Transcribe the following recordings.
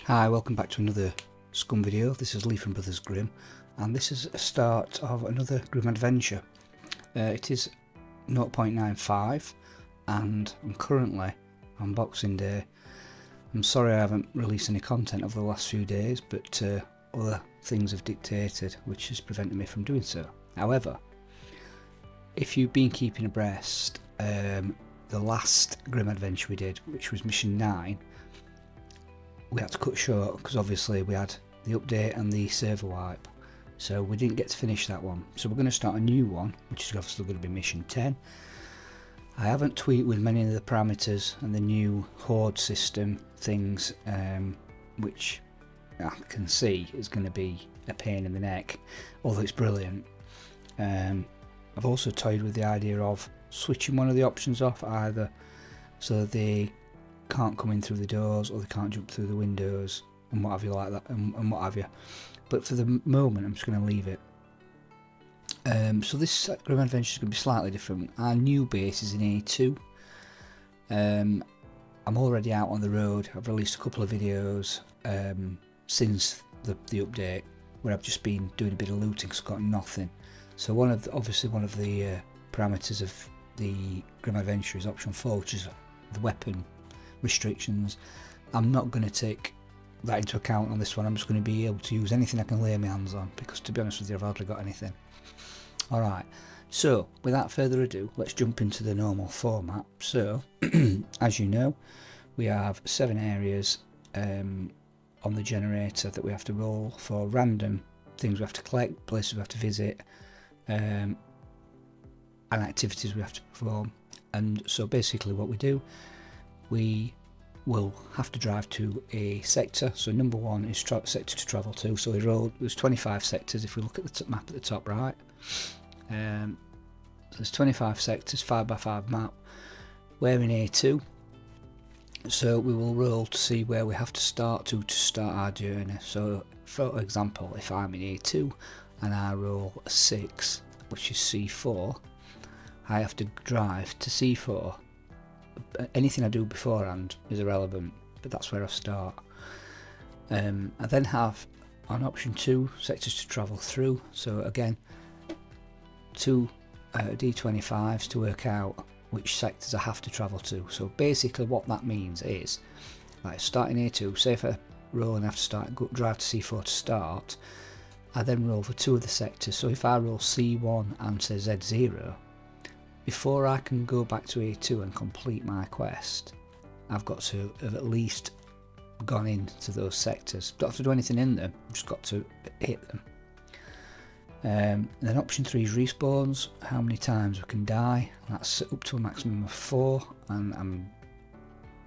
Hi, welcome back to another SCUM video. This is Lee from Brothers Grimm, and this is a start of another Grimm Adventure. It is 0.95 and I'm currently on Boxing Day. I'm sorry I haven't released any content over the last few days, but other things have dictated which has prevented me from doing so. However, if you've been keeping abreast, the last Grimm Adventure we did, which was mission 9, we had to cut short because obviously we had the update and the server wipe, so we didn't get to finish that one. So we're going to start a new one, which is obviously going to be mission 10. I haven't tweaked with many of the parameters and the new Horde system things, which I can see is going to be a pain in the neck, although it's brilliant. I've also toyed with the idea of switching one of the options off, either so they can't come in through the doors or they can't jump through the windows and what have you like that, and what have you. But for the moment I'm just going to leave it. So this Grimm Adventure is going to be slightly different. Our new base is in A2. I'm already out on the road. I've released a couple of videos since the update where I've just been doing a bit of looting because I've got nothing. So obviously one of the parameters of the Grimm Adventure is option 4, which is the weapon restrictions. I'm not going to take that into account on this one. I'm just going to be able to use anything I can lay my hands on, because to be honest with you, I've hardly got anything. Alright, so without further ado, let's jump into the normal format. So as you know, we have 7 areas on the generator that we have to roll for random things we have to collect, places we have to visit, and activities we have to perform. And so basically what we do, we will have to drive to a sector. So number 1 is sector to travel to. So we roll, there's 25 sectors if we look at the map at the top right. So there's 25 sectors, 5x5 map. We're in A2, so we will roll to see where we have to start our journey. So for example, if I'm in A2 and I roll a 6, which is C4, I have to drive to C4. Anything I do beforehand is irrelevant, but that's where I start. I then have on option 2 sectors to travel through. So again, 2 D25s to work out which sectors I have to travel to. So basically what that means is, like starting A2, say if I roll and I have to drive to C4 to start, I then roll for 2 of the sectors. So if I roll C1 and say Z0, before I can go back to A2 and complete my quest, I've got to have at least gone into those sectors. Don't have to do anything in them, I've just got to hit them. And then option 3 is respawns, how many times we can die. That's up to a maximum of 4, and I'm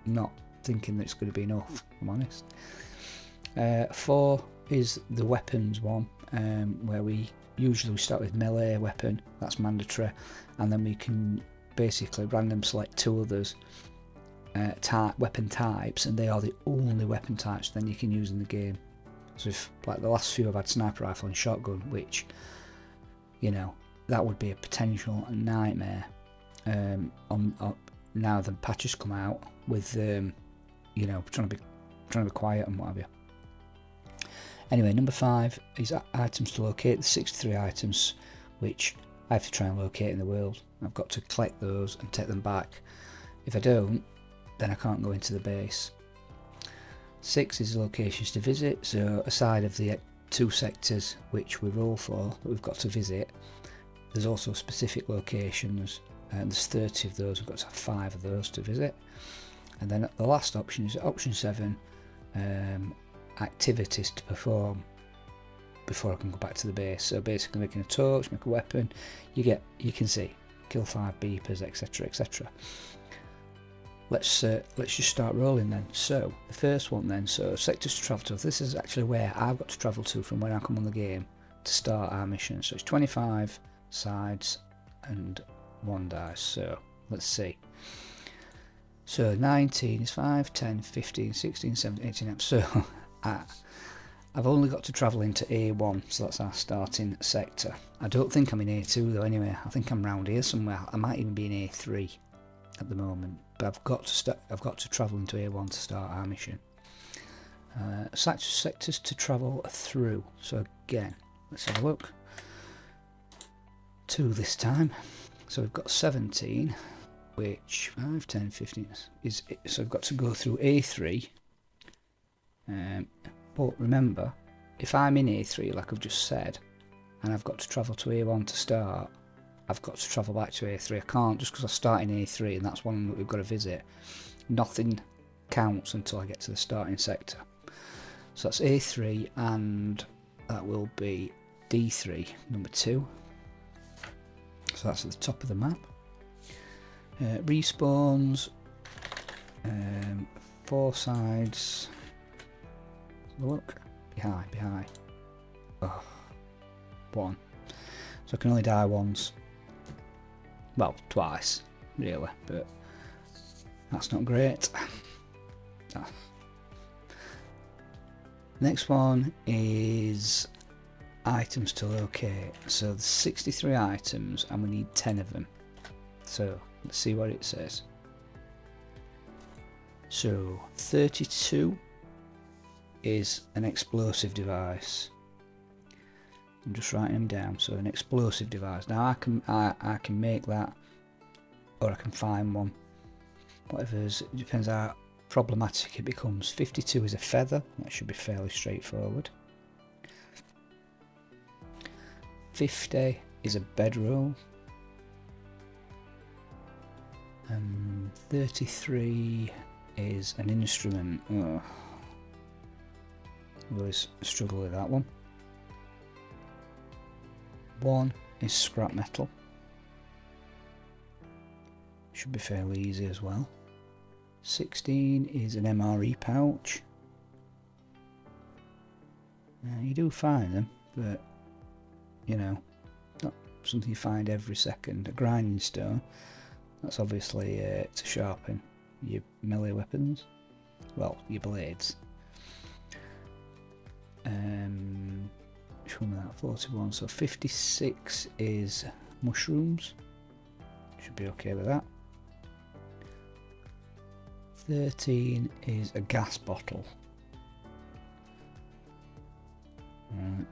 not thinking that it's going to be enough, if I'm honest. 4 is the weapons one, where we usually start with melee weapon, that's mandatory, and then we can basically random select 2 others, weapon types, and they are the only weapon types then you can use in the game. So if, like the last few, I've had sniper rifle and shotgun, which, you know, that would be a potential nightmare on now the patches come out with you know, trying to be quiet and what have you. Anyway, number 5 is items to locate. There's 63 items which I have to try and locate in the world. I've got to collect those and take them back. If I don't, then I can't go into the base. 6 is locations to visit. So aside of the 2 sectors which we roll for that we've got to visit, there's also specific locations, and there's 30 of those. We've got to have 5 of those to visit. And then the last option is option 7, activities to perform before I can go back to the base. So basically making a torch, make a weapon, you can see, kill 5 beepers, etc, etc. Let's just start rolling then. So the first one then, so sectors to travel to. This is actually where I've got to travel to from when I come on the game to start our mission. So it's 25 sides and 1 dice. So let's see. So 19 is 5, 10, 15, 16, 17, 18. So I've only got to travel into A1, so that's our starting sector. I don't think I'm in A2 though anyway. I think I'm round here somewhere. I might even be in A3 at the moment, but I've got to travel into A1 to start our mission. Sectors to travel through. So again, let's have a look. 2 this time. So we've got 17, which 5, 10, 15 is it. So I've got to go through A3. But remember, if I'm in A3, like I've just said, and I've got to travel to A1 to start, I've got to travel back to A3. I can't, just because I start in A3 and that's one that we've got to visit. Nothing counts until I get to the starting sector. So that's A3, and that will be D3, number 2. So that's at the top of the map. Respawns, 4 sides. Look, be high. Oh, 1. So I can only die once. Well, twice, really, but that's not great. Next one is items to locate. So there's 63 items and we need 10 of them. So let's see what it says. So 32 is an explosive device. I'm just writing them down. So an explosive device. Now I can make that, or I can find one. Whatever's, it depends how problematic it becomes. 52 is a feather. That should be fairly straightforward. 50 is a bedroll. 33 is an instrument. Oh. Always struggle with that one. 1 is scrap metal. Should be fairly easy as well. 16 is an MRE pouch. You do find them, but you know, not something you find every second. A grinding stone. That's obviously to sharpen your melee weapons. Well, your blades. Which one was that? 41. So 56 is mushrooms. Should be okay with that. 13 is a gas bottle. And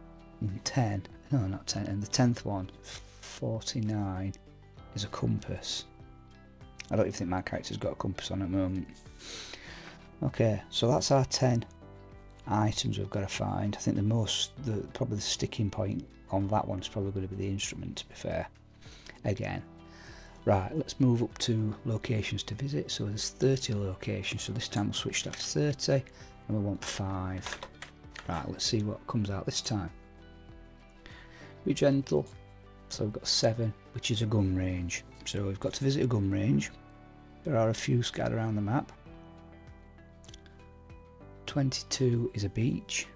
10, no, not 10, and the 10th one, 49, is a compass. I don't even think my character's got a compass on at the moment. Okay, so that's our 10 items we've got to find. I think probably the sticking point on that one is probably going to be the instrument, to be fair. Again. Right, let's move up to locations to visit. So there's 30 locations, so this time we'll switch that to 30, and we want 5. Right, let's see what comes out this time. Be gentle. So we've got 7, which is a gun range. So we've got to visit a gun range. There are a few scattered around the map. 22 is a beach.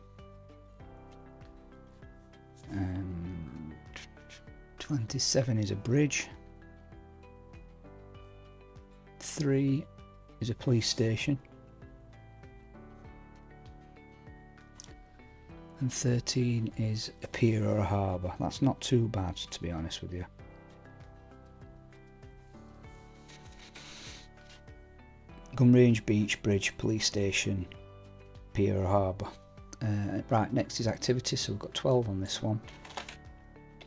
27 is a bridge. 3 is a police station. And 13 is a pier or a harbour. That's not too bad, to be honest with you. Gun range, beach, bridge, police station, pier or harbour. Right, next is activity. So we've got 12 on this one.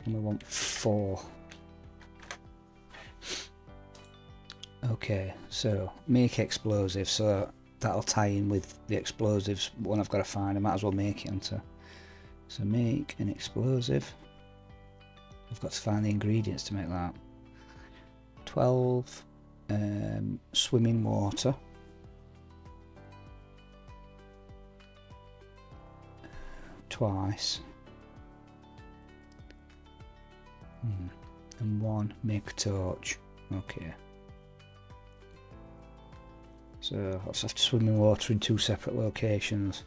And we want 4. Okay, so make explosives. So that'll tie in with the explosives one I've got to find. I might as well make it onto. So make an explosive. I've got to find the ingredients to make that. 12 swim in water. Twice. And 1 make a torch. Okay. So I'll have to swim in water in 2 separate locations.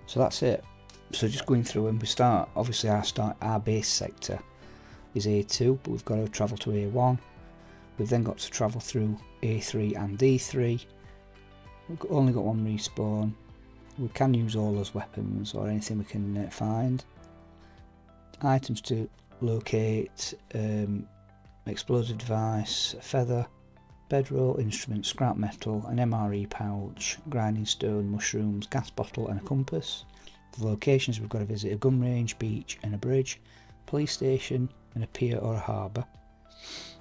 So that's it. So just going through, and we start, obviously our base sector is A2, but we've got to travel to A1. We've then got to travel through A3 and D3. We've only got 1 respawn. We can use all those weapons or anything we can find. Items to locate, explosive device, feather, bedroll, instrument, scrap metal, an MRE pouch, grinding stone, mushrooms, gas bottle and a compass. The locations we've got to visit: a gun range, beach and a bridge, police station and a pier or a harbour.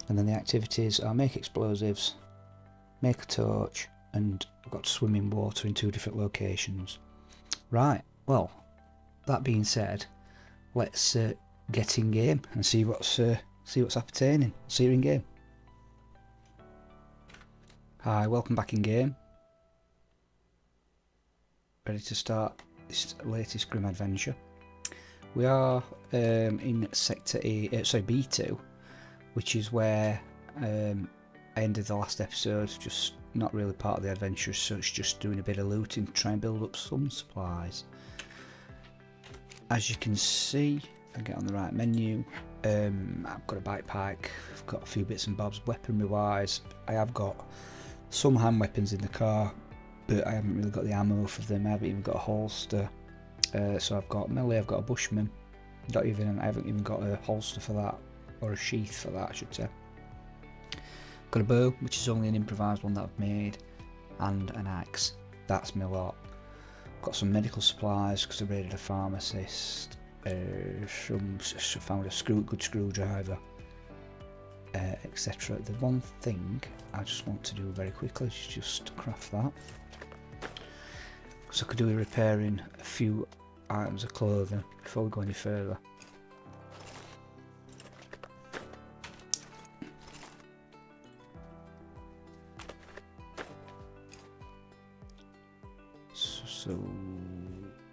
And then the activities are make explosives, make a torch, and I've got to swim in water in 2 different locations. Right, well, that being said, let's get in game and see what's appertaining. See you in game. Hi, welcome back in game. Ready to start this latest Grimm adventure. We are in sector B2, which is where I ended the last episode. Just not really part of the adventure as such, just doing a bit of looting to try and build up some supplies. As you can see, if I get on the right menu, I've got a backpack, I've got a few bits and bobs weaponry wise. I have got some hand weapons in the car, but I haven't really got the ammo for them. I haven't even got a holster. So I've got melee, I've got a bushman. I haven't even got a holster for that, or a sheath for that I should say. Got a bow, which is only an improvised one that I've made, and an axe. That's my lot. Got some medical supplies because I raided a pharmacist. Found a good screwdriver, etc. The one thing I just want to do very quickly is just craft that, because I could do with repairing a few items of clothing before we go any further.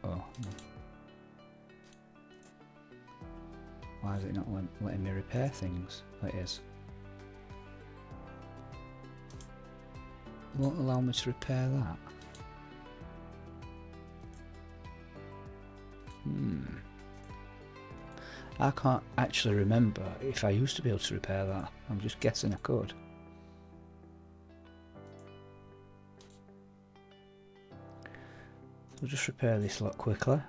Oh, why is it not letting me repair things? It is. It won't allow me to repair that. I can't actually remember if I used to be able to repair that. I'm just guessing I could. We'll just repair this a lot quickly.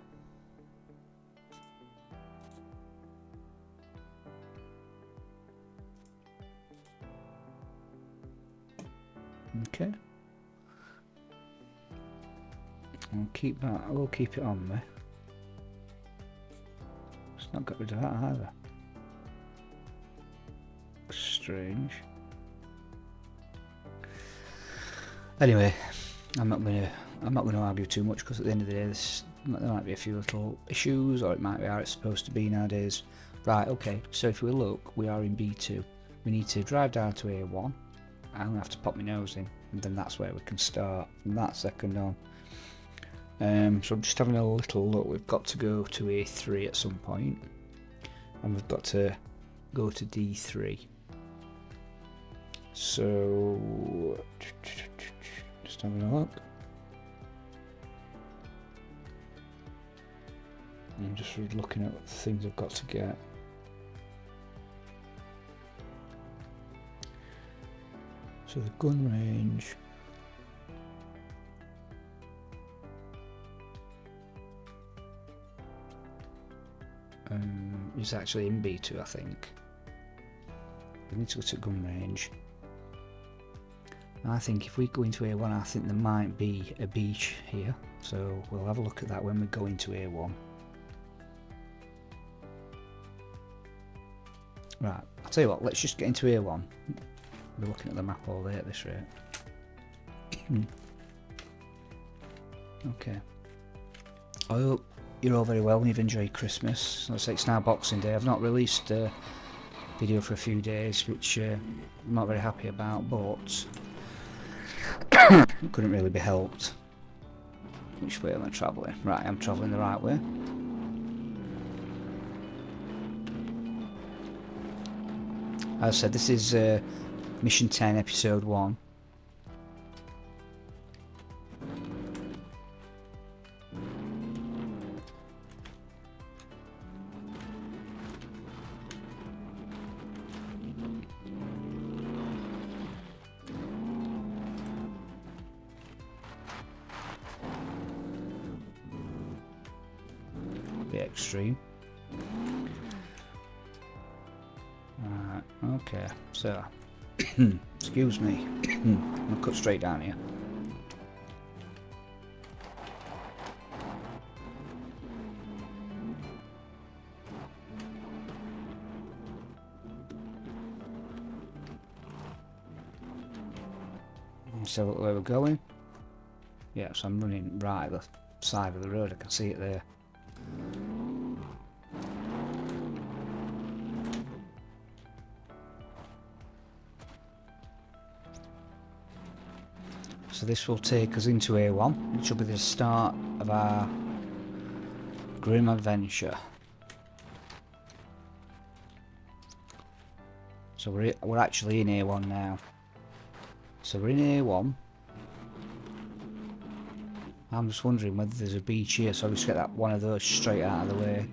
Okay. I'll keep that. I will keep it on me. It's not got rid of that either. Strange. Anyway, I'm not going to argue too much, because at the end of the day there might be a few little issues, or it might be how it's supposed to be nowadays. Right, okay, so if we look, we are in B2. We need to drive down to A1. I'm going to have to pop my nose in, and then that's where we can start from that second on. So I'm just having a little look. We've got to go to A3 at some point, and we've got to go to D3. So just having a look. I'm just looking at the things I've got to get. So the gun range. Is actually in B2, I think. We need to go to gun range. I think if we go into A1, I think there might be a beach here. So we'll have a look at that when we go into A1. Right, I'll tell you what, let's just get into A1. We're looking at the map all day at this rate. Okay. I hope you're all very well and you've enjoyed Christmas. Let's say it's now Boxing Day. I've not released a video for a few days, which I'm not very happy about, but it couldn't really be helped. Which way am I travelling? Right, I'm travelling the right way. As I said, this is Mission 10, Episode 1. Bit extreme. Right, okay, so Excuse me. I'm gonna cut straight down here. So where we're going? Yeah, so I'm running right at the side of the road. I can see it there. So this will take us into A1, which will be the start of our Grimm Adventure. So we're actually in A1 now. So we're in A1. I'm just wondering whether there's a beach here, so I'll just get that one of those straight out of the way.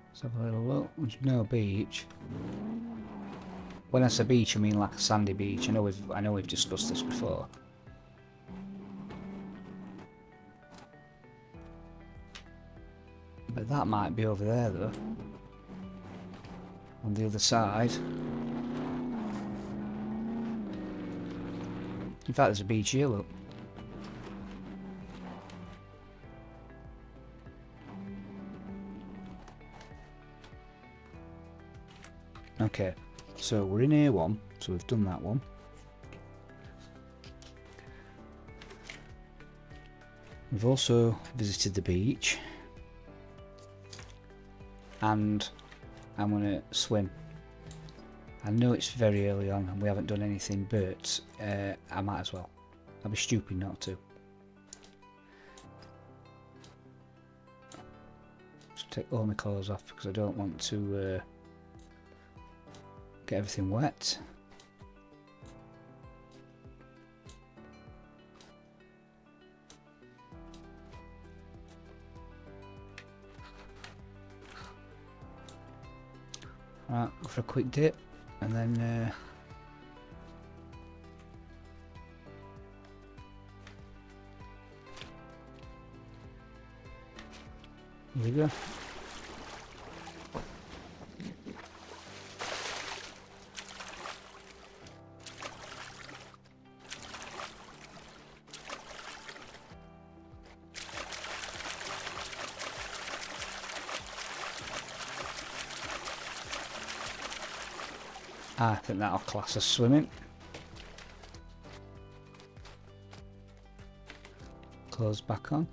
Let's have a little look. There's no beach. When I say beach, I mean like a sandy beach. I know we've discussed this before. But that might be over there though. On the other side. In fact, there's a beach here, look. Okay, so we're in A1, so we've done that one. We've also visited the beach. And I'm going to swim. I know it's very early on and we haven't done anything, but I might as well. I'd be stupid not to. Just take all my clothes off because I don't want to get everything wet. Right, go for a quick dip and then here we go. I think that'll class as swimming. Clothes back on.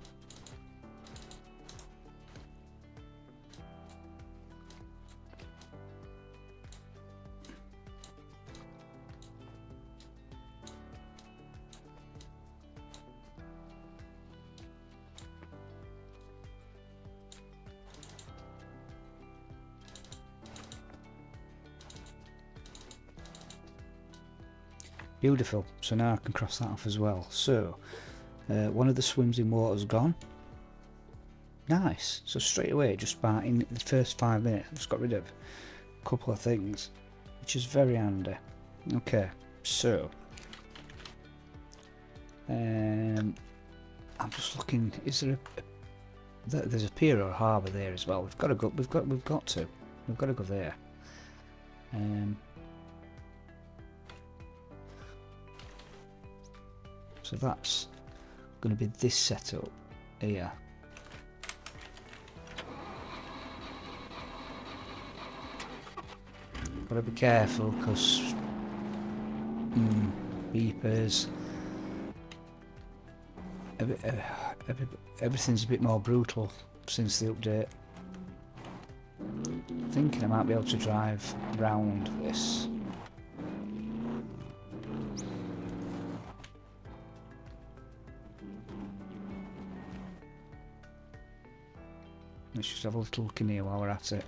Beautiful, so now I can cross that off as well. So, one of the swims in water's gone. Nice, so straight away, just by in the first 5 minutes, I've just got rid of a couple of things, which is very handy. Okay, so, I'm just looking, is there there's a pier or a harbour there as well. We've got to go, we've got to go there. So that's going to be this setup here. Got to be careful because beepers. Everything's a bit more brutal since the update. I'm thinking I might be able to drive round this. Let's just have a little look in here while we're at it.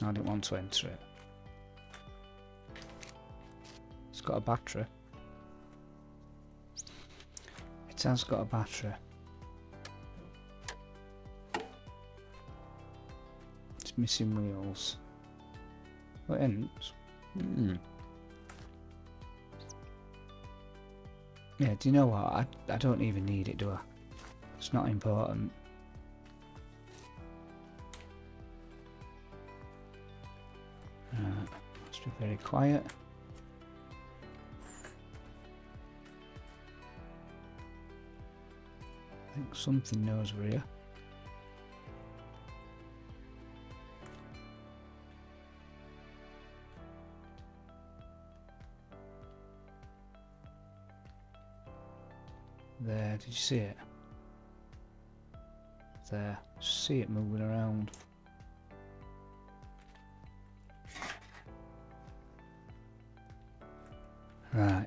I didn't want to enter it. It's got a battery. It has got a battery. It's missing wheels. What ends? Yeah, do you know what? I don't even need it, do I? It's not important. Let's be very quiet. I think something knows we're here. There, did you see it? There, see it moving around. Right,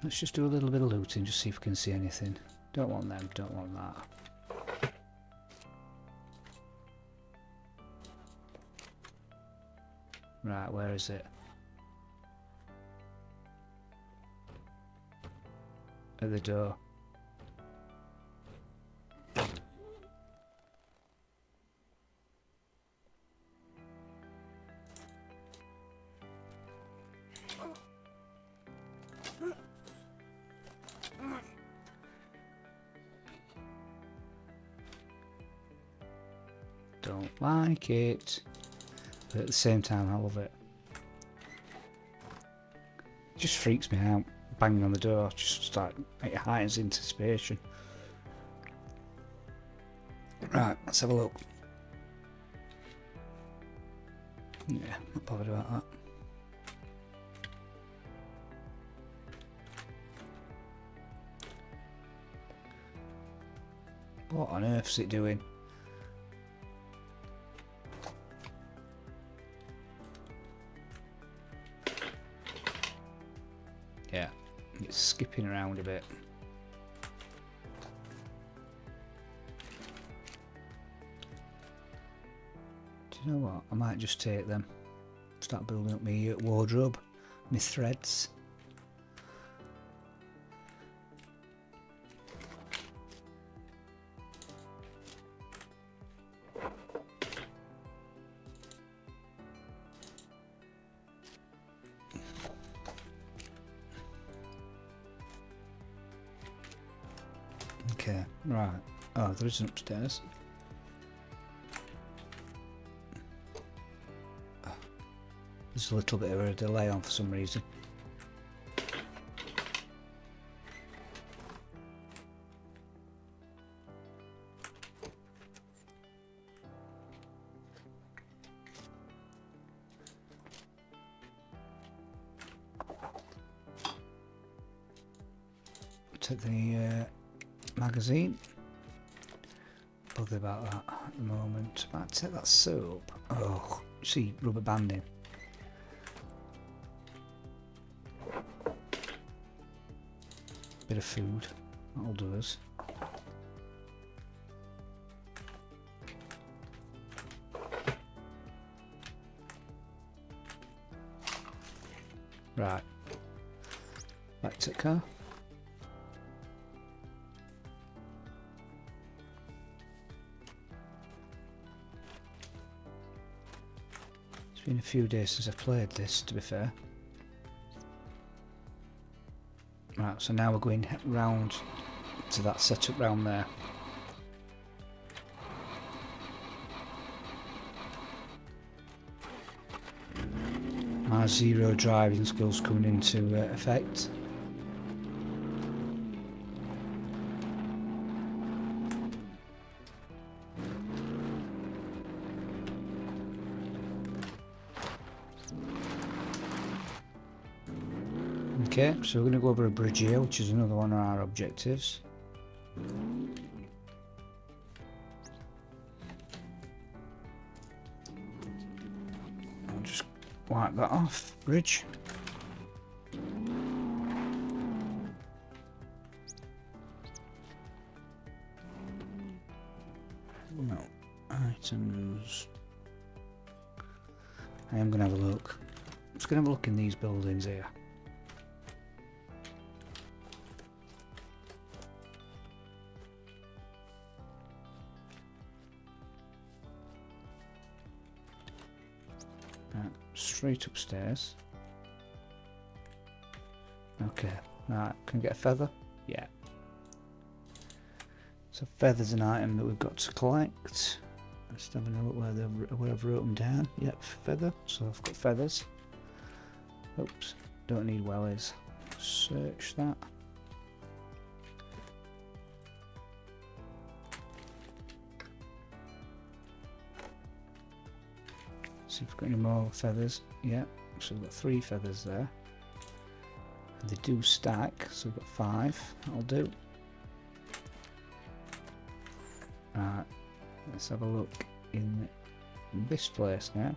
let's just do a little bit of looting, just see if we can see anything. Don't want them, don't want that. Right, where is it? At the door. Don't like it, but at the same time I love it. It just freaks me out, banging on the door, just like it heightens anticipation. Right, let's have a look. Yeah, not bothered about that. What on earth's it doing? Yeah, it's skipping around a bit. Do you know what? I might just take them. Start building up my wardrobe, my threads. Okay, right. Oh, there is an upstairs. There's a little bit of a delay on for some reason. Take the magazine. Bother about that at the moment. Might take that soap. Oh, see, rubber banding. Bit of food. That'll do us. Right. Back to the car. It's been a few days since I've played this, to be fair. Right, so now we're going round to that setup round there. My zero driving skills coming into effect. Okay, so we're going to go over a bridge here, which is another one of our objectives. I'll just wipe that off, bridge. No, items. I am going to have a look. I'm just going to have a look in these buildings here. Straight upstairs. Okay, right, can I get a feather? Yeah. So feathers an item that we've got to collect. Let's have a look where I've wrote them down. Yep, feather. So I've got feathers. Oops, don't need wellies. Search that. See if we've got any more feathers. Yeah, so we've got 3 feathers there. And they do stack, so we've got 5. That'll do. Right, let's have a look in this place now.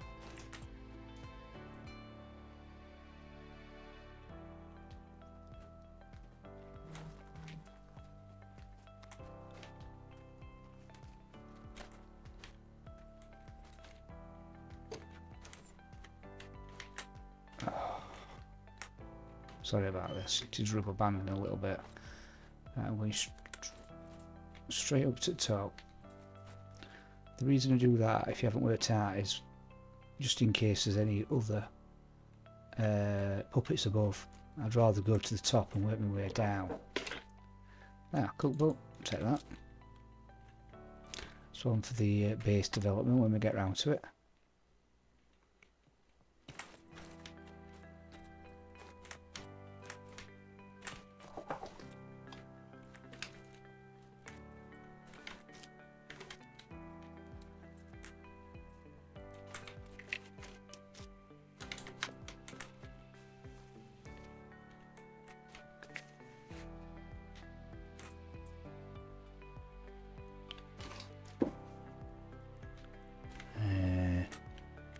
Sorry about this, it is rubber banding a little bit. We're straight up to the top. The reason I do that, if you haven't worked out, is just in case there's any other puppets above. I'd rather go to the top and work my way down. Ah, cool book, take that. It's one for the base development when we get round to it.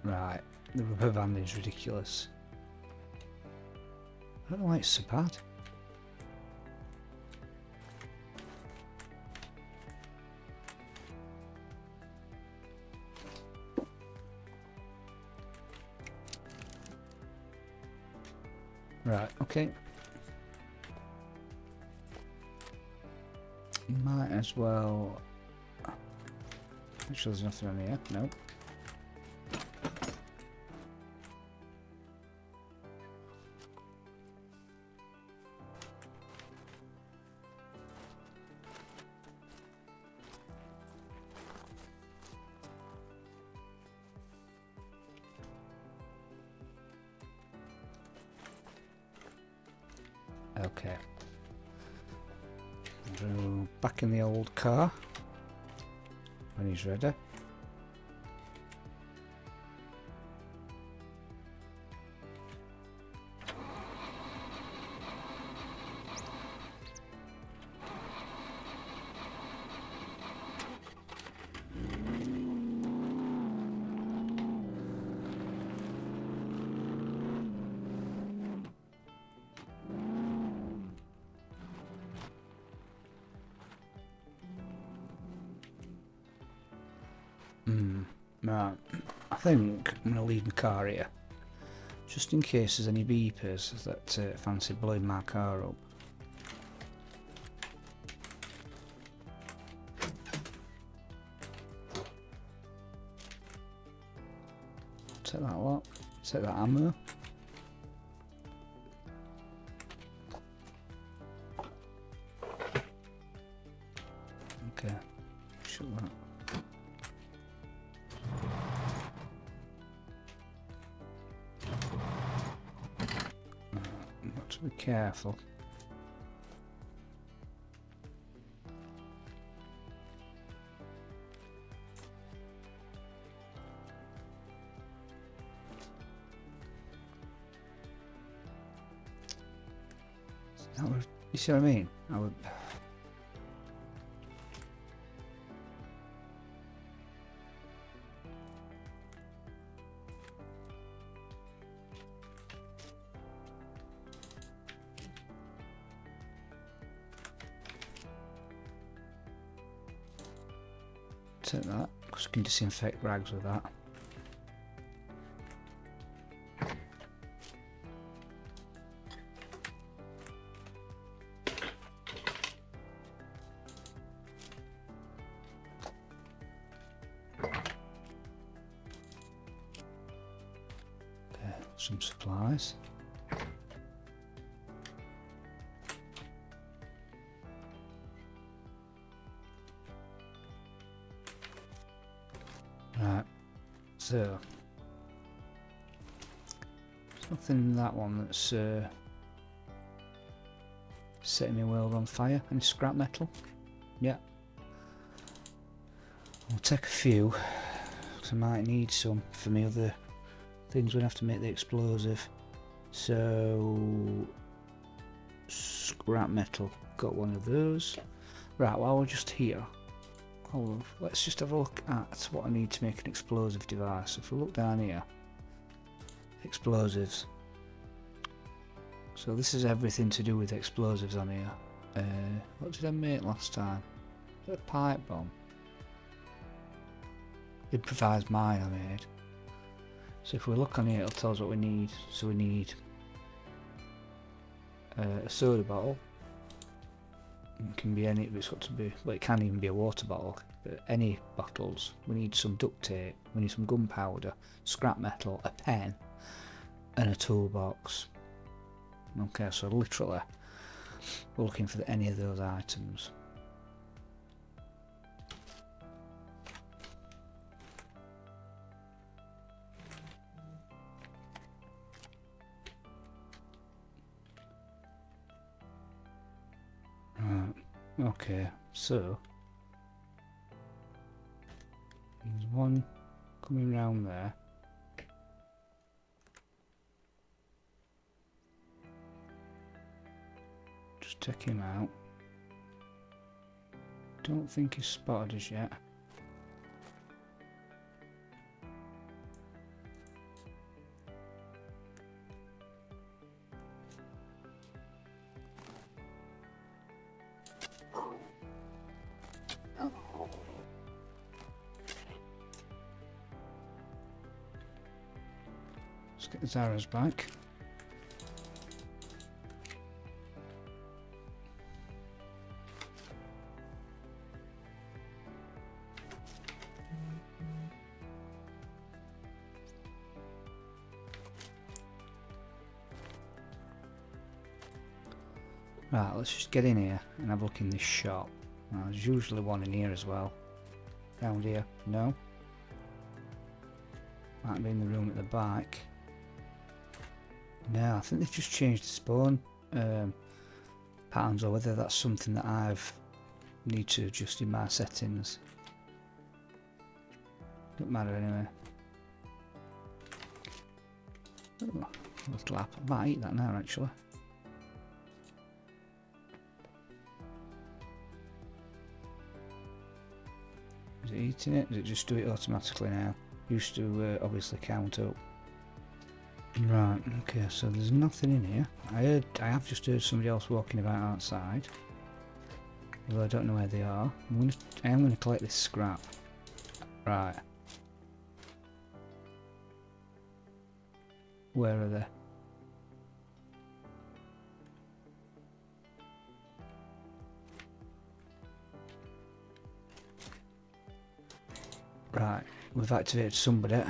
Right, the rubber band is ridiculous. I don't know why it's so bad. Right, okay. Might as well. Make sure there's nothing on here. Nope. Okay. Drew back in the old car when he's ready. Right, I think I'm going to leave my car here, just in case there's any beepers that fancy blowing my car up. Take that lot, take that ammo. Okay, shut that. Be careful. You see what I mean? I would. Take that, because you can disinfect rags with that. Okay, some supplies. So there's nothing in that one that's setting my world on fire. Any scrap metal? Yeah. I'll take a few, because I might need some for me other things when I have to make the explosive. So scrap metal, got one of those. Right, while we're just here, let's just have a look at what I need to make an explosive device. If we look down here, explosives. So this is everything to do with explosives on here. What did I make last time? Was it a pipe bomb? Improvised mine I made. So if we look on here, it'll tell us what we need. So we need a soda bottle. It can be any, it's got to be, well, it can even be a water bottle, but any bottles. We need some duct tape, we need some gunpowder, scrap metal, a pen, and a toolbox. Okay, so literally, we're looking for any of those items. Okay, so there's one coming round there. Just check him out. Don't think he's spotted us yet. Let's get Zara's back. Right, let's just get in here and have a look in this shop. Now, there's usually one in here as well. Down here, no. Might be in the room at the back. No, I think they've just changed the spawn patterns, or whether that's something that I've need to adjust in my settings. Don't matter anyway. Oh, little apple. I might eat that now actually. Is it eating it? Does it just do it automatically now? Used to obviously count up. Right, okay, so there's nothing in here. I have just heard somebody else walking about outside. Although I don't know where they are. I am going to collect this scrap. Right. Where are they? Right, we've activated somebody.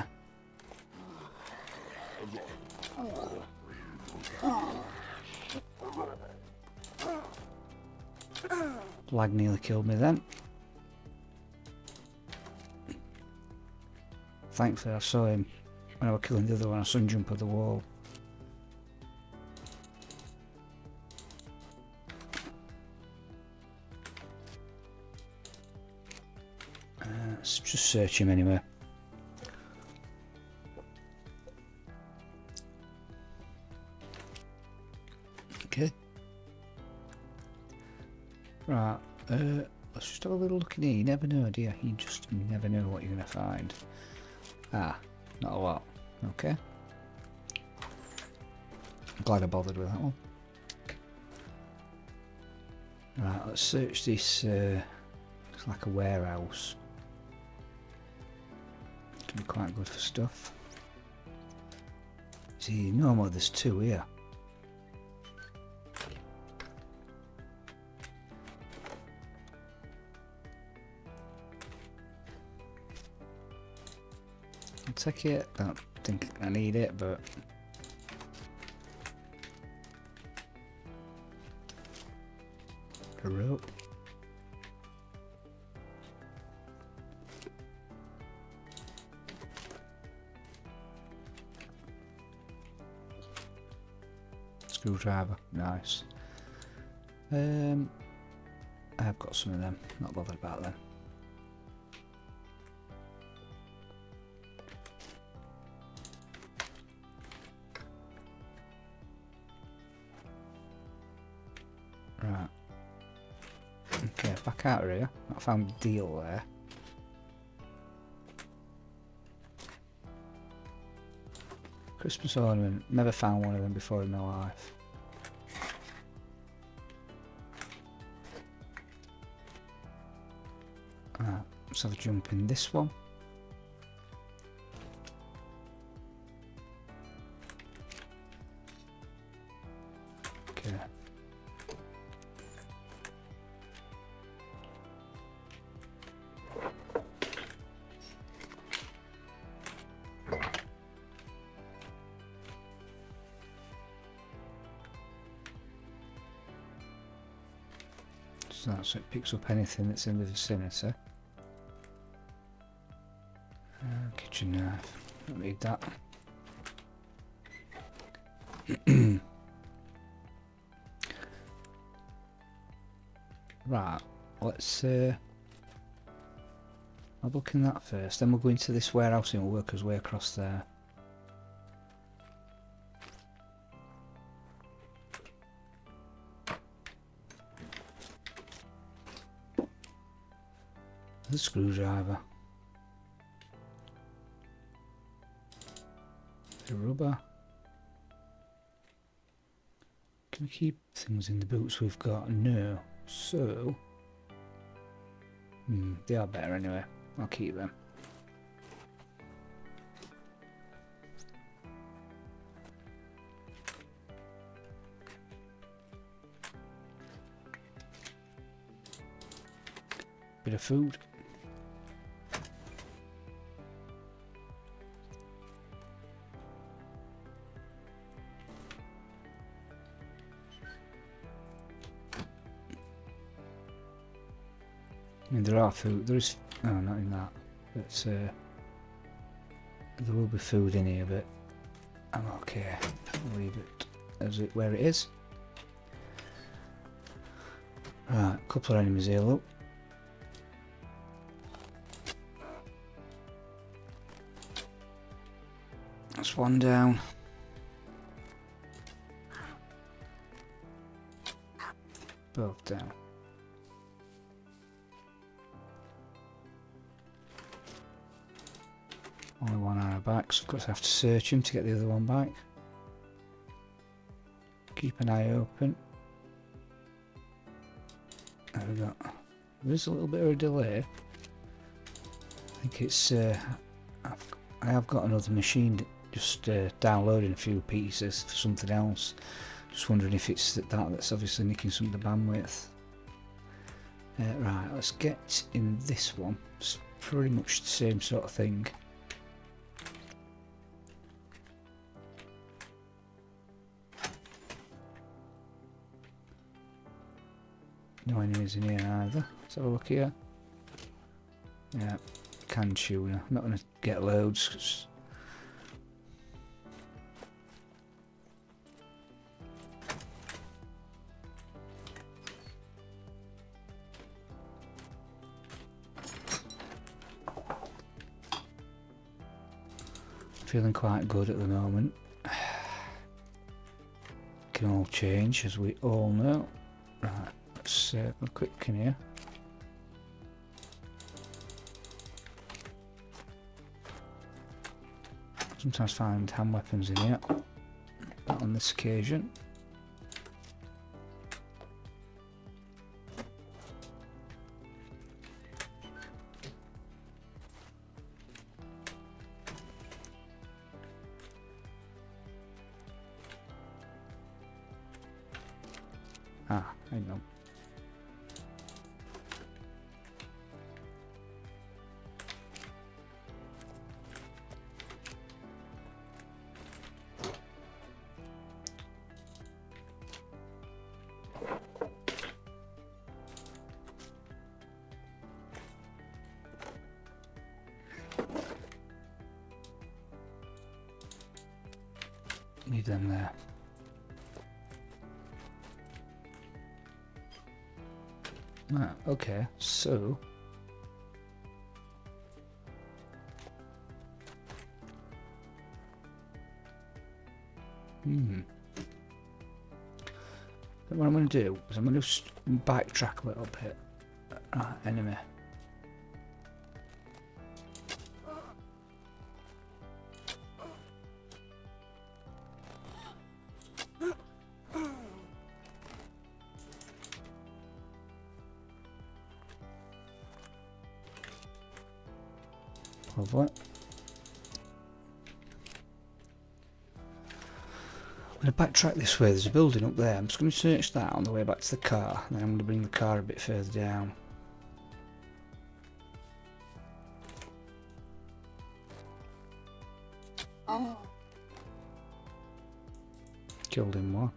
Lag nearly killed me then. Thankfully I saw him when I was killing the other one. I saw him jump over the wall. Let's just search him anyway. Okay. Right, let's just have a little look in here. You never know, do you? You just never know what you're going to find. Ah, not a lot. Okay. I'm glad I bothered with that one. Right, let's search this. Looks like a warehouse. Can be quite good for stuff. See, normally there's two here. I'll take it. I don't think I need it, but a rope. screwdriver. Nice. I've got some of them. Not bothered about them. Right. Okay, back out of here. I found a deal there. Christmas ornament. Never found one of them before in my life. Right, let's have a jump in this one. Okay. So it picks up anything that's in the vicinity. Kitchen knife, don't need that. Right, let's have a look in that first, then we'll go into this warehouse and we'll work our way across there. The screwdriver. The rubber. Can we keep things in the boots we've got? No. So they are better anyway. I'll keep them. Bit of food. I mean, there are food. There is. Oh, not in that. But there will be food in here, but I'm okay. I'll leave it as it where it is. Right, a couple of enemies here. Look. That's one down. Both down. Only one arrow back, so of course I have to search him to get the other one back. Keep an eye open. There we go. There is a little bit of a delay. I think it's I have got another machine just downloading a few pieces for something else. Just wondering if it's that's obviously nicking some of the bandwidth. Right, let's get in this one. It's pretty much the same sort of thing. No enemies in here either. Let's have a look here. Yeah, canned tuna. I'm not going to get loads. 'Cause feeling quite good at the moment. Can all change, as we all know. Right. Let's have a quick look in here. Sometimes find hand weapons in here. Not on this occasion. Ah, hang on. Leave them there. Ah, okay, so what I'm going to do is I'm going to backtrack a little bit. Enemy. Lovely. I'm going to backtrack this way. There's a building up there. I'm just going to search that on the way back to the car. Then I'm going to bring the car a bit further down. Oh. Killed him one.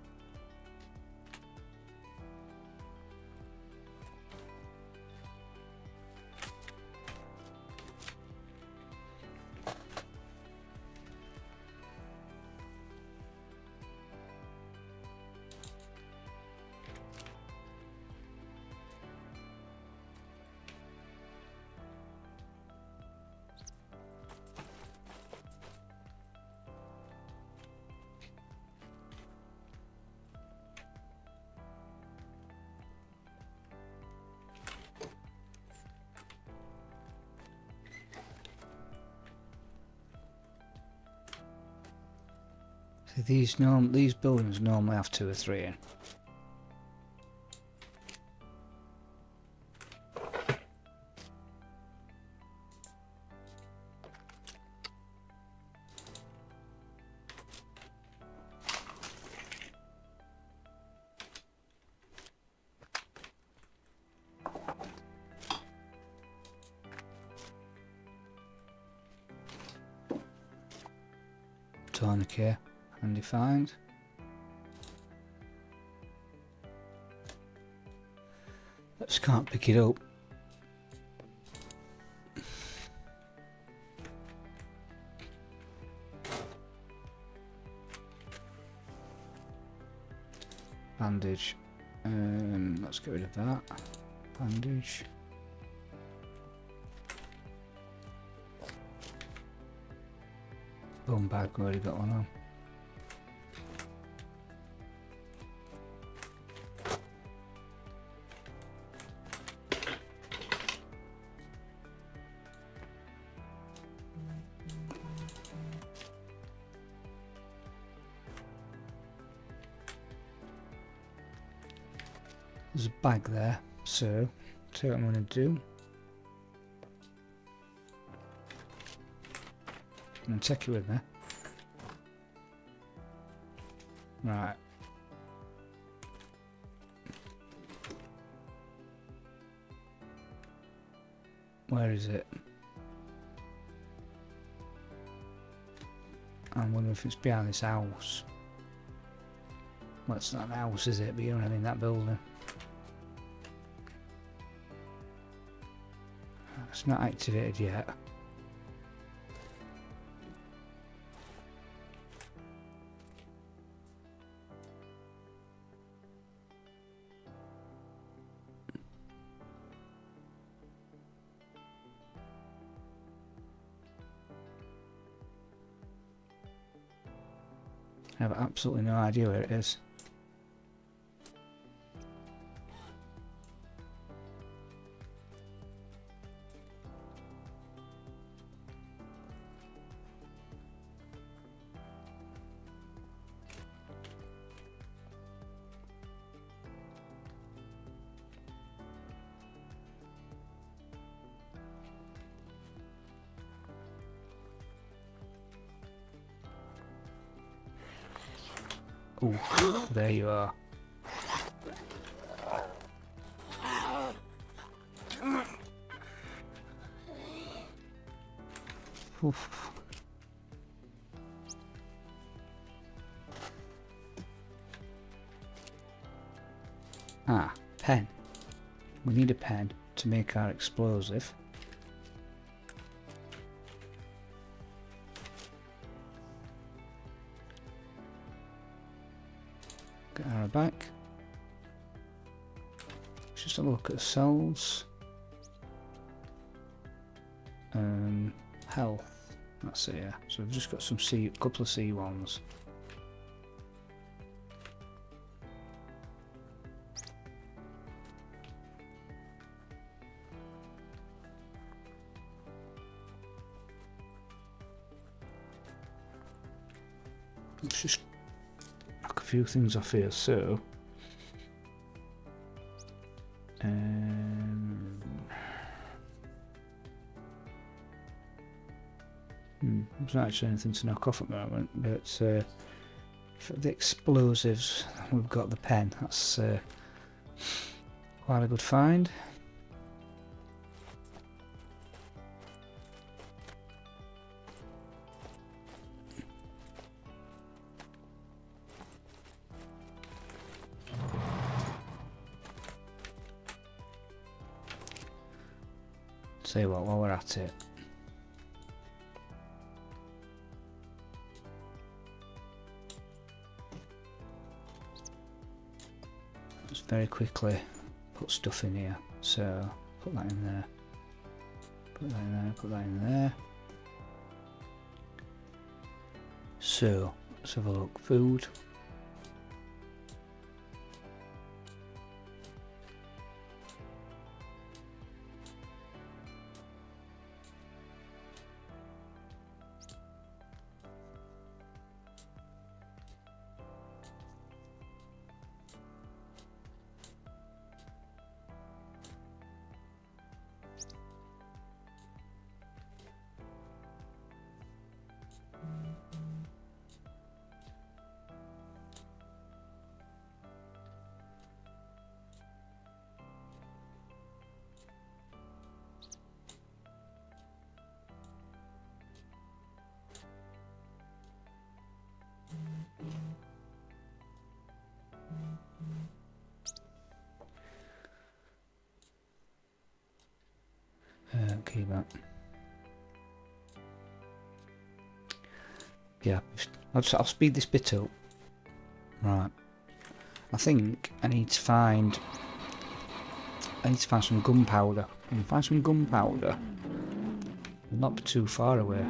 These buildings normally have 2 or 3 in. Tourniquet. Undefined. I just can't pick it up. Bandage. Let's get rid of that. Bandage. Bone bag, already got one on. There's a bag there, so that's what I'm going to do. I'm going to take it with me. Right. Where is it? I'm wondering if it's behind this house. Well, it's not an house, is it? But you know what I mean, that building. It's not activated yet. I have absolutely no idea where it is. Oh, there you are. Oof. Ah, pen. We need a pen to make our explosive. Get our back. let's just have a look at ourselves. Health. That's it, yeah. So we've just got some couple of C1s. Let's just knock a few things off here. So, there's not actually anything to knock off at the moment, but for the explosives, we've got the pen. That's quite a good find. Say what, while we're at it, just very quickly put stuff in here. So put that in there, put that in there, put that in there. So let's have a look. Food. Keep that. Yeah, I'll speed this bit up. Right. I think I need to find some gunpowder. I can find some gunpowder. Not too far away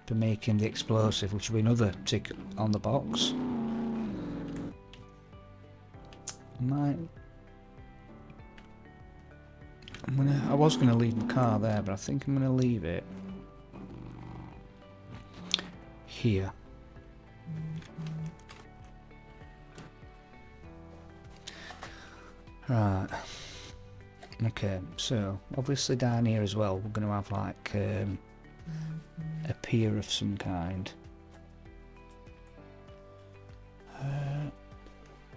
to making the explosive, which will be another tick on the box. I was gonna leave my car there, but I think I'm gonna leave it here. Right. Okay, so obviously down here as well we're gonna have like a pier of some kind.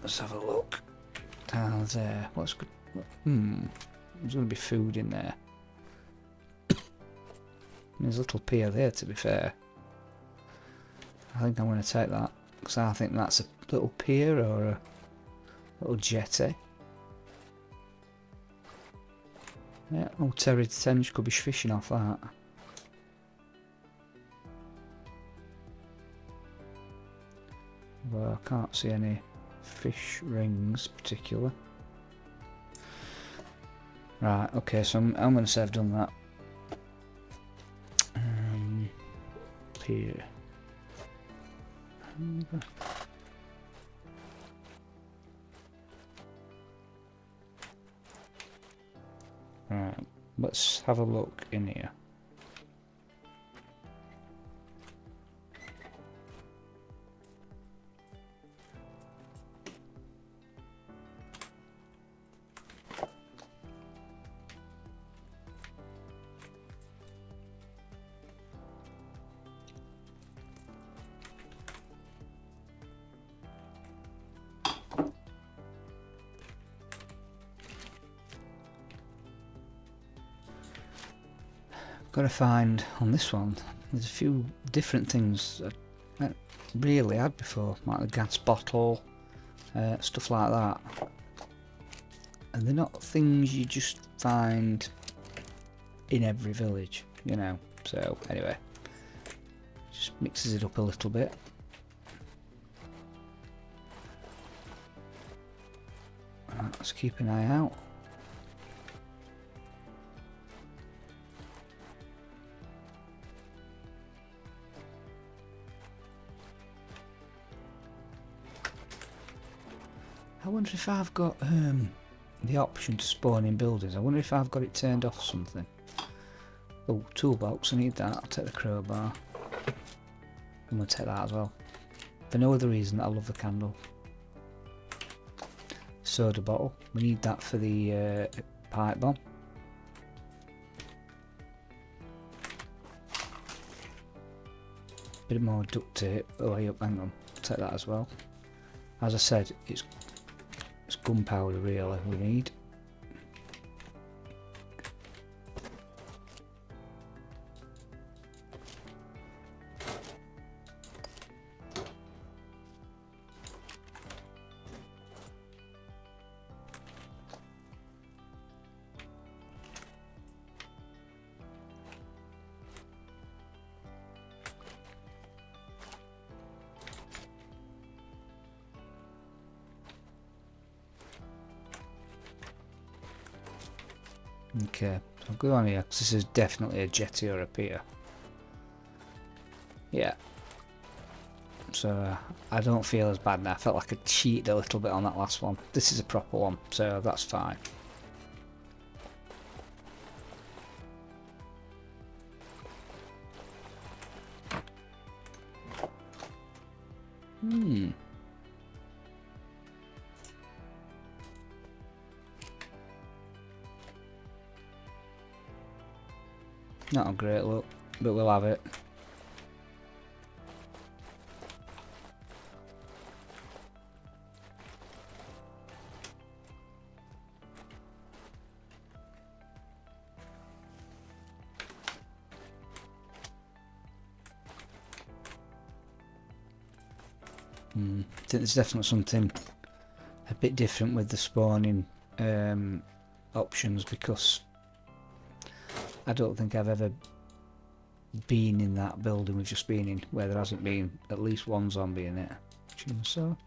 Let's have a look down there. What's good? There's going to be food in there. There's a little pier there, to be fair. I think I'm going to take that, because I think that's a little pier or a little jetty. Yeah, old Terry Tench could be fishing off that. Well, I can't see any fish rings particular. Right, okay, so I'm going to say I've done that. Here. Right, let's have a look in here. Got to find on this one, there's a few different things that I haven't really had before, like the gas bottle, stuff like that. And they're not things you just find in every village, you know. So anyway, just mixes it up a little bit. Right, let's keep an eye out. I wonder if I've got the option to spawn in buildings. I wonder if I've got it turned off or something. Oh, toolbox, I need that. I'll take the crowbar. I'm going to take that as well. For no other reason, I love the candle. Soda bottle. We need that for the pipe bomb. Bit more duct tape. Oh, hang on. I'll take that as well. As I said, it's gunpowder really we need. Okay, so I'll go on here because this is definitely a jetty or a pier. Yeah. So I don't feel as bad now. I felt like I cheated a little bit on that last one. This is a proper one, so that's fine. Not a great look, but we'll have it. I think there's definitely something a bit different with the spawning options, because I don't think I've ever been in that building we've just been in where there hasn't been at least one zombie in it. Chainsaw.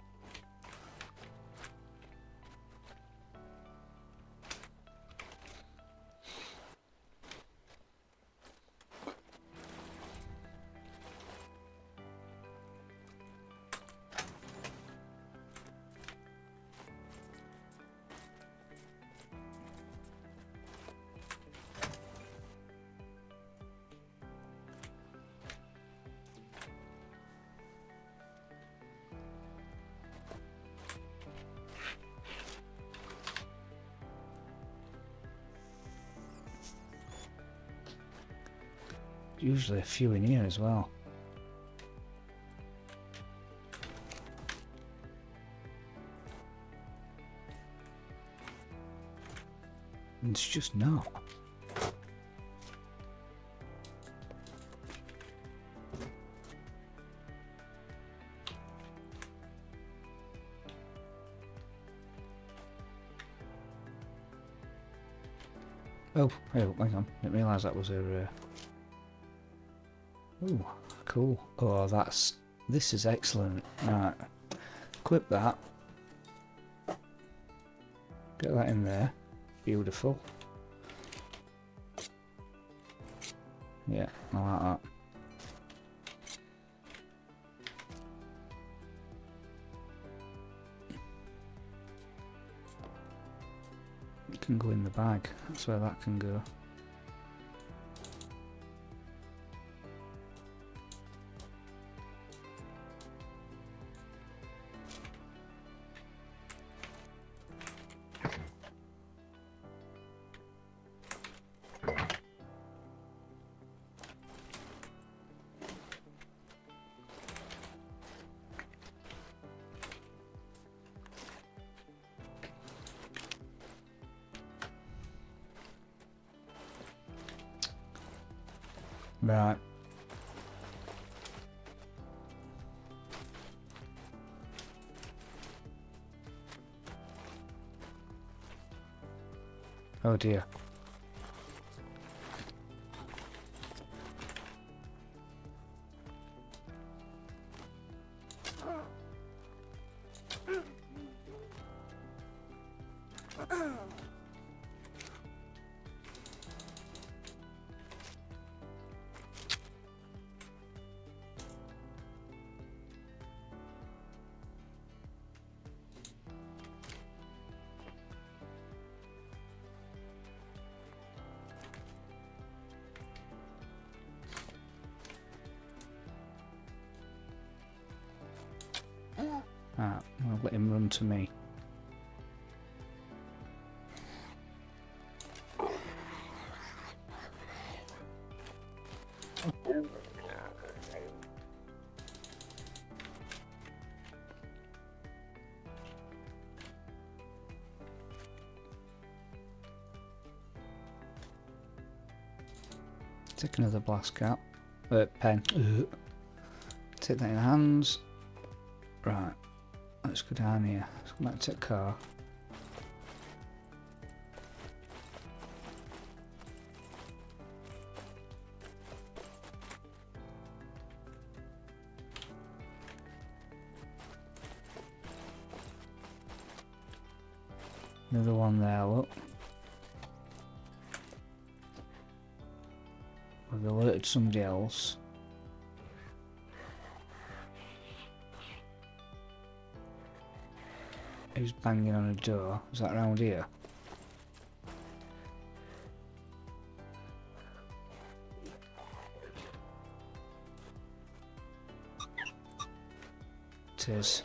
Usually a few in here as well. And it's just not. Oh, hang on. Didn't realise that was a... Ooh, cool. Oh, this is excellent. Right, equip that. Get that in there. Beautiful. Yeah, I like that. It can go in the bag. That's where that can go. Right. Oh dear. to me. Take another blast cap. Pen. Take that in hands. Right. Let's go down here. Let's go back to the car. Another one there, look. We've alerted somebody else. Who's banging on a door? Is that around here? It is.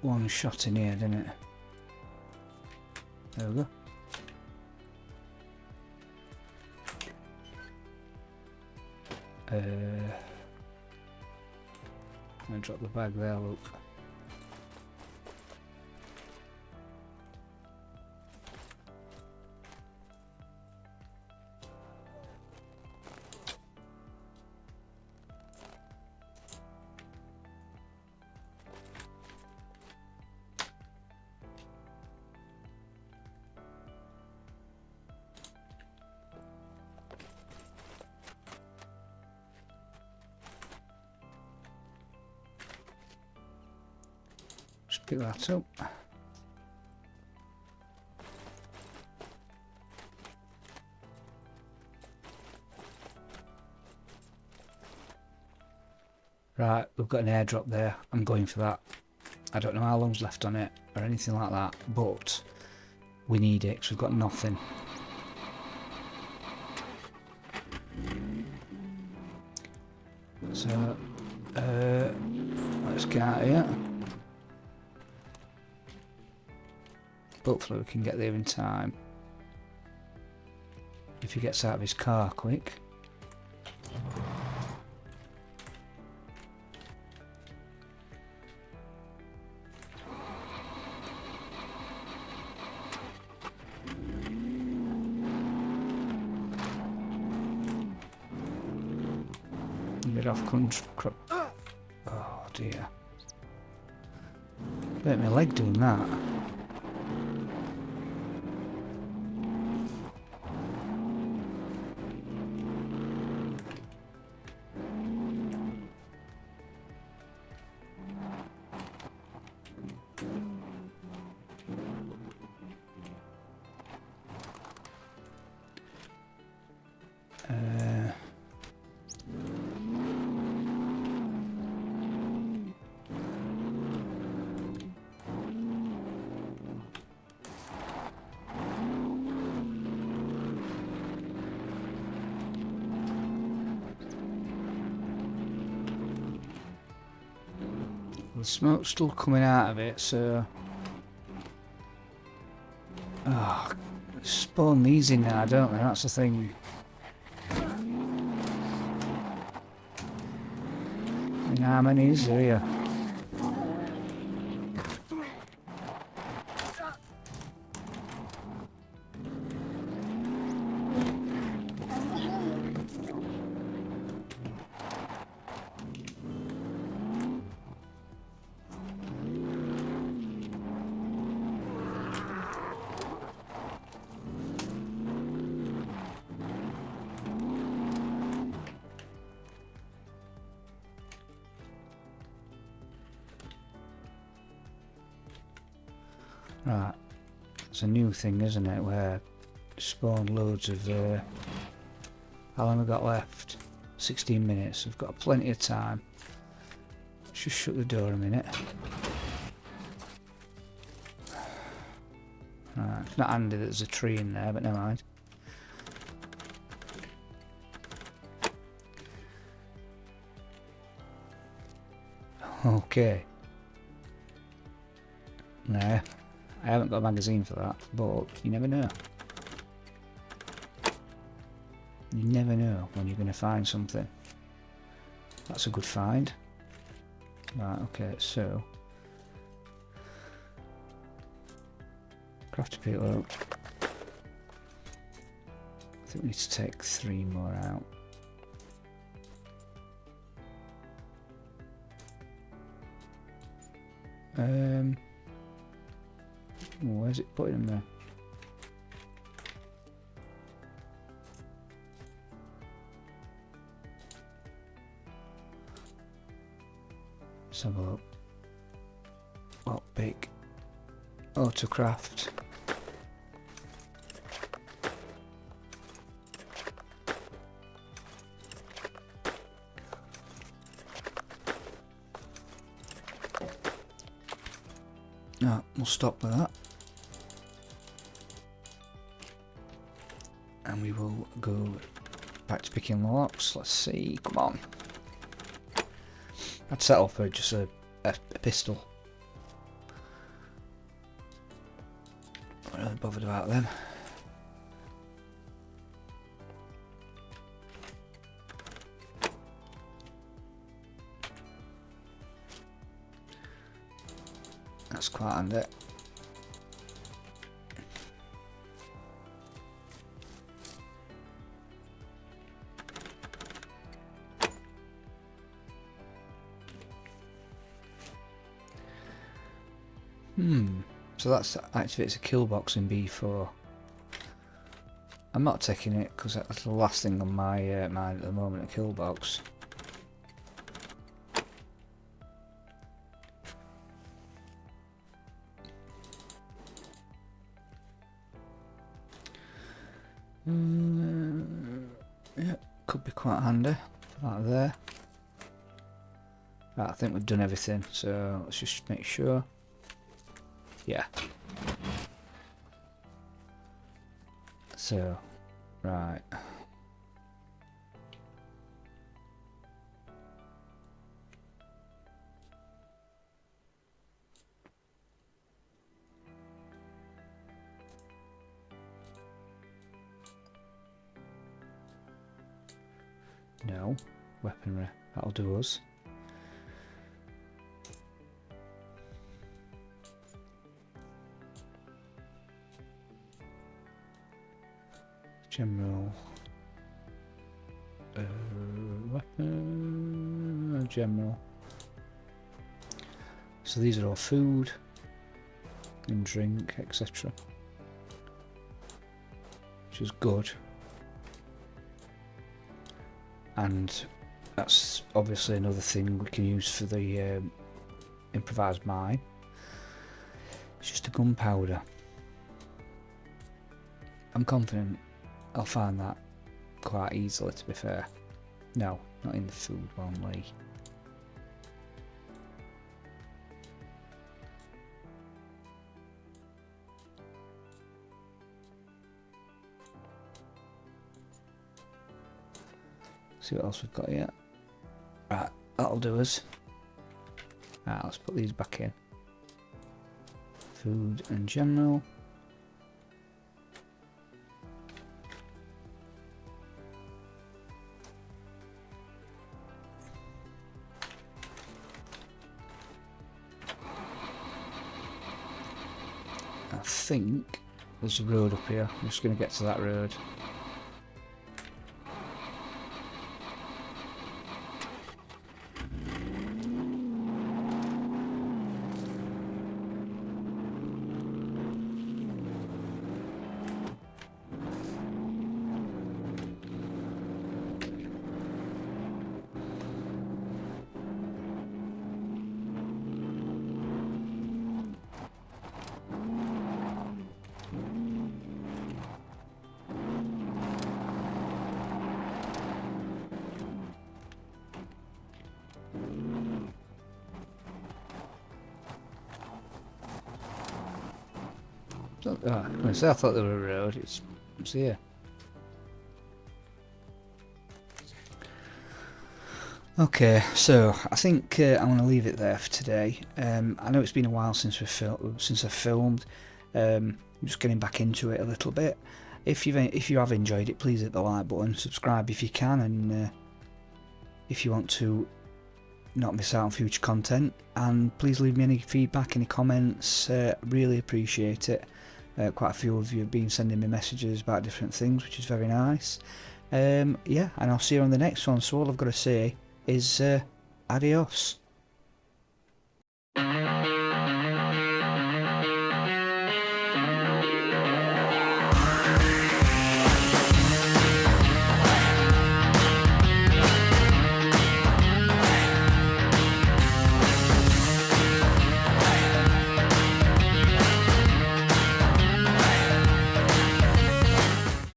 One shot in here, didn't it? There we go. I dropped the bag there, look. Just pick that up. Right, we've got an airdrop there. I'm going for that. I don't know how long's left on it or anything like that, but we need it because we've got nothing. So, let's get out of here. Hopefully we can get there in time. If he gets out of his car quick. Get off country. Oh dear. Hurt my leg doing that. The smoke's still coming out of it, so... Oh, spawn these in now, don't they? That's the thing. And how many is there here? Right, it's a new thing, isn't it, where spawn loads of, how long have I got left? 16 minutes, I've got plenty of time. Let's just shut the door a minute. It's not handy that there's a tree in there, but never mind. Okay. No, I haven't got a magazine for that, but you never know. You never know when you're going to find something. That's a good find. Right, okay, so craft a pillow. I think we need to take 3 more out. Where's it putting them there? Let's have a look. Oh, big. Autocraft. No, we'll stop with that. And we will go back to picking locks. Let's see, come on. I'd settle for just a pistol. I'm not really bothered about them. That's quite handy. So that's activates a kill box in B4. I'm not taking it because that's the last thing on my mind at the moment, a kill box. Yeah, could be quite handy. Put that there. Right, I think we've done everything, so let's just make sure. Yeah. So, right. No, weaponry. That'll do us. General weapon, general. So these are all food and drink, etc. Which is good. And that's obviously another thing we can use for the improvised mine. It's just a gunpowder. I'm confident I'll find that quite easily, to be fair. No, not in the food only. See what else we've got here. Right, that'll do us. Right, let's put these back in. Food and general. I think there's a road up here. I'm just going to get to that road. I thought there were a road. It's here. Okay, so I think I'm going to leave it there for today. I know it's been a while since I filmed. I'm just getting back into it a little bit. If you have enjoyed it, please hit the like button, subscribe if you can, and if you want to not miss out on future content, and please leave me any feedback, any comments. Really appreciate it. Quite a few of you have been sending me messages about different things, which is very nice. Yeah, and I'll see you on the next one. So all I've got to say is adios.